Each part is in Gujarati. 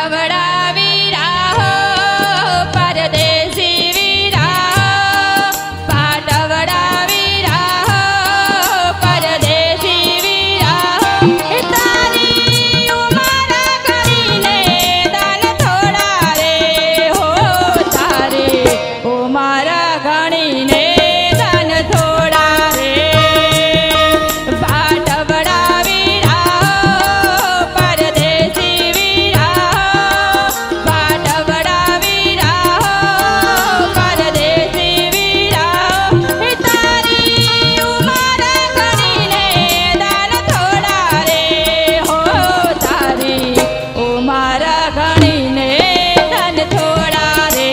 પાટવડા વીરા હો પરદેશી વીરા, પાટવડા વીરા હો પરદેશી વીરા, તારી ઉમર કરીને દાન થોડા રે હો, તારી ઉમર ગણીને દાન થોડા રે, પાટવડા વીરા પરદેશી વીરા, પાટવડા વીરા પરદેશી વીરા, તારી ઉમર ગણીને દાન થોડા રે હો, તારી ઉમર ગણીને દાન થોડા રે.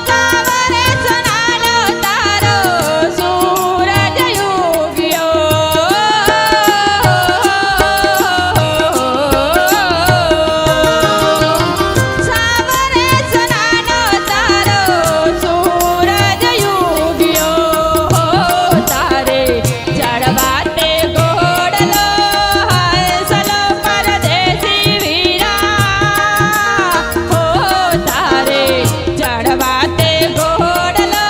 સાવરે સનાનો તારો સૂરજ ઉગ્યો, સાવરે સનાનો તારો સૂરજ ઉગ્યો, તારે ચડવાતે ઘોડલો હંસલો પરદેશી વીરા, હો તારે ચડવાતે ઘોડલો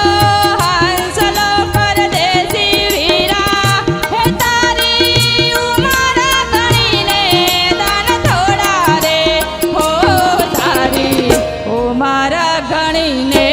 હંસલો પરદેશી વીરા, હે તારી ઉમર ગણીને દાન થોડા રે હો, તારી ઉમર ગણીને